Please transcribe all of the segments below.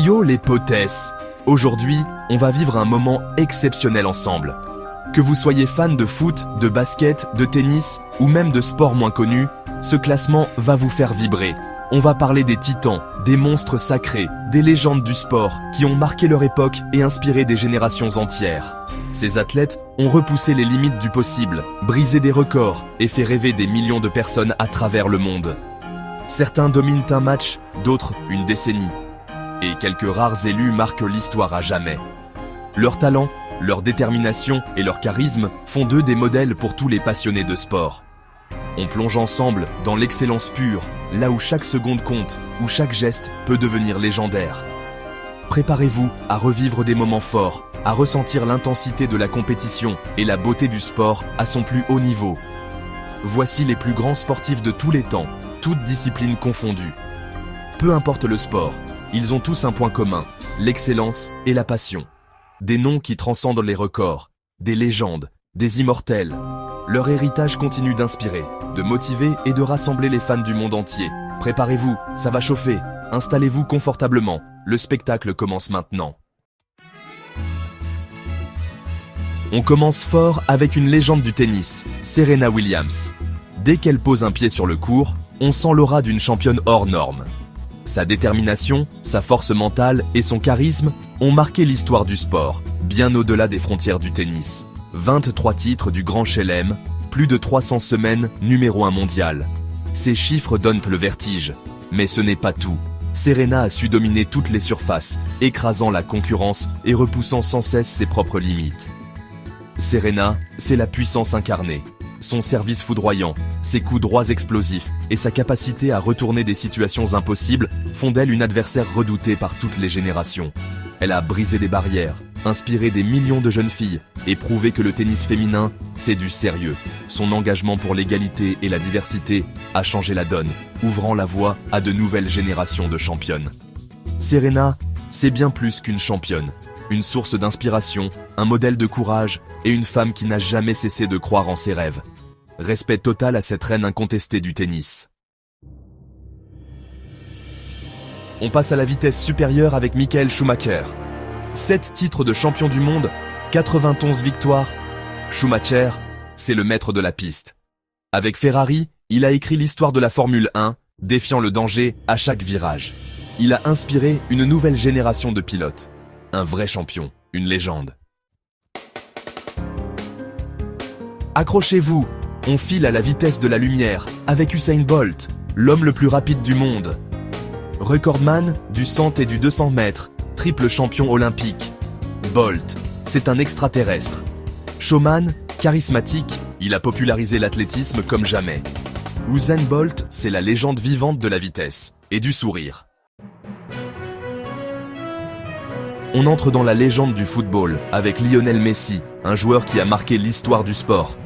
Yo les potesses! Aujourd'hui, on va vivre un moment exceptionnel ensemble. Que vous soyez fan de foot, de basket, de tennis ou même de sports moins connus, ce classement va vous faire vibrer. On va parler des titans, des monstres sacrés, des légendes du sport qui ont marqué leur époque et inspiré des générations entières. Ces athlètes ont repoussé les limites du possible, brisé des records et fait rêver des millions de personnes à travers le monde. Certains dominent un match, d'autres une décennie. Et quelques rares élus marquent l'histoire à jamais. Leur talent, leur détermination et leur charisme font d'eux des modèles pour tous les passionnés de sport. On plonge ensemble dans l'excellence pure, là où chaque seconde compte, où chaque geste peut devenir légendaire. Préparez-vous à revivre des moments forts, à ressentir l'intensité de la compétition et la beauté du sport à son plus haut niveau. Voici les plus grands sportifs de tous les temps, toutes disciplines confondues. Peu importe le sport, ils ont tous un point commun, l'excellence et la passion. Des noms qui transcendent les records, des légendes, des immortels. Leur héritage continue d'inspirer, de motiver et de rassembler les fans du monde entier. Préparez-vous, ça va chauffer. Installez-vous confortablement. Le spectacle commence maintenant. On commence fort avec une légende du tennis, Serena Williams. Dès qu'elle pose un pied sur le court, on sent l'aura d'une championne hors norme. Sa détermination, sa force mentale et son charisme ont marqué l'histoire du sport, bien au-delà des frontières du tennis. 23 titres du Grand Chelem, plus de 300 semaines numéro 1 mondial. Ces chiffres donnent le vertige. Mais ce n'est pas tout. Serena a su dominer toutes les surfaces, écrasant la concurrence et repoussant sans cesse ses propres limites. Serena, c'est la puissance incarnée. Son service foudroyant, ses coups droits explosifs et sa capacité à retourner des situations impossibles font d'elle une adversaire redoutée par toutes les générations. Elle a brisé des barrières, inspiré des millions de jeunes filles et prouvé que le tennis féminin, c'est du sérieux. Son engagement pour l'égalité et la diversité a changé la donne, ouvrant la voie à de nouvelles générations de championnes. Serena, c'est bien plus qu'une championne. Une source d'inspiration, un modèle de courage et une femme qui n'a jamais cessé de croire en ses rêves. Respect total à cette reine incontestée du tennis. On passe à la vitesse supérieure avec Michael Schumacher. 7 titres de champion du monde, 91 victoires. Schumacher, c'est le maître de la piste. Avec Ferrari, il a écrit l'histoire de la Formule 1, défiant le danger à chaque virage. Il a inspiré une nouvelle génération de pilotes. Un vrai champion, une légende. Accrochez-vous, on file à la vitesse de la lumière avec Usain Bolt, l'homme le plus rapide du monde. Recordman du 100 et du 200 mètres, triple champion olympique. Bolt, c'est un extraterrestre. Showman, charismatique, il a popularisé l'athlétisme comme jamais. Usain Bolt, c'est la légende vivante de la vitesse et du sourire. On entre dans la légende du football avec Lionel Messi, un joueur qui a marqué l'histoire du sport.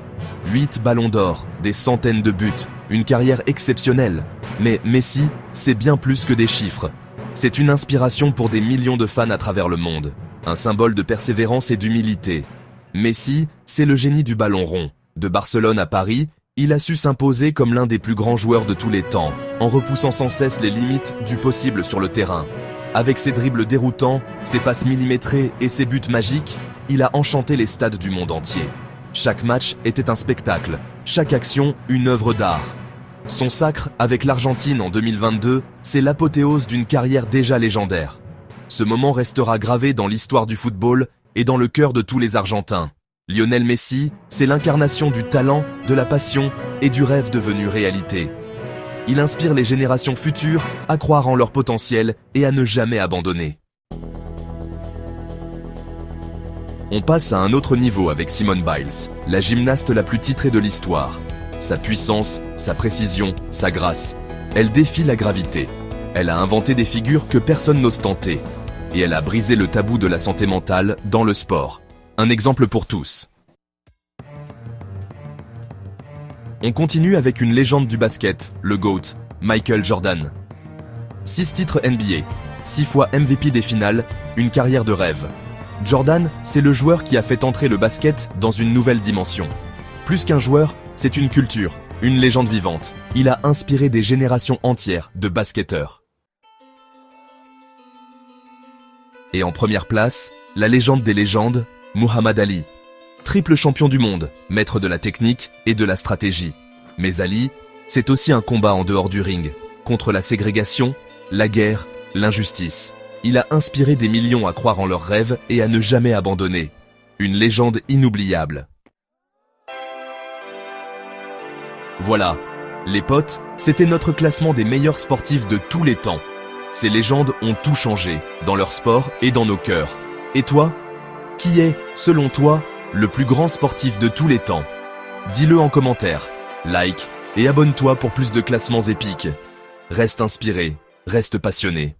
8 ballons d'or, des centaines de buts, une carrière exceptionnelle. Mais Messi, c'est bien plus que des chiffres. C'est une inspiration pour des millions de fans à travers le monde. Un symbole de persévérance et d'humilité. Messi, c'est le génie du ballon rond. De Barcelone à Paris, il a su s'imposer comme l'un des plus grands joueurs de tous les temps, en repoussant sans cesse les limites du possible sur le terrain. Avec ses dribbles déroutants, ses passes millimétrées et ses buts magiques, il a enchanté les stades du monde entier. Chaque match était un spectacle, chaque action une œuvre d'art. Son sacre avec l'Argentine en 2022, c'est l'apothéose d'une carrière déjà légendaire. Ce moment restera gravé dans l'histoire du football et dans le cœur de tous les Argentins. Lionel Messi, c'est l'incarnation du talent, de la passion et du rêve devenu réalité. Il inspire les générations futures à croire en leur potentiel et à ne jamais abandonner. On passe à un autre niveau avec Simone Biles, la gymnaste la plus titrée de l'histoire. Sa puissance, sa précision, sa grâce. Elle défie la gravité. Elle a inventé des figures que personne n'ose tenter. Et elle a brisé le tabou de la santé mentale dans le sport. Un exemple pour tous. On continue avec une légende du basket, le GOAT, Michael Jordan. 6 titres NBA, 6 fois MVP des finales, une carrière de rêve. Jordan, c'est le joueur qui a fait entrer le basket dans une nouvelle dimension. Plus qu'un joueur, c'est une culture, une légende vivante. Il a inspiré des générations entières de basketteurs. Et en première place, la légende des légendes, Muhammad Ali. Triple champion du monde, maître de la technique et de la stratégie. Mais Ali, c'est aussi un combat en dehors du ring, contre la ségrégation, la guerre, l'injustice. Il a inspiré des millions à croire en leurs rêves et à ne jamais abandonner. Une légende inoubliable. Voilà, les potes, c'était notre classement des meilleurs sportifs de tous les temps. Ces légendes ont tout changé, dans leur sport et dans nos cœurs. Et toi, qui est, selon toi, le plus grand sportif de tous les temps? Dis-le en commentaire, like et abonne-toi pour plus de classements épiques. Reste inspiré, reste passionné.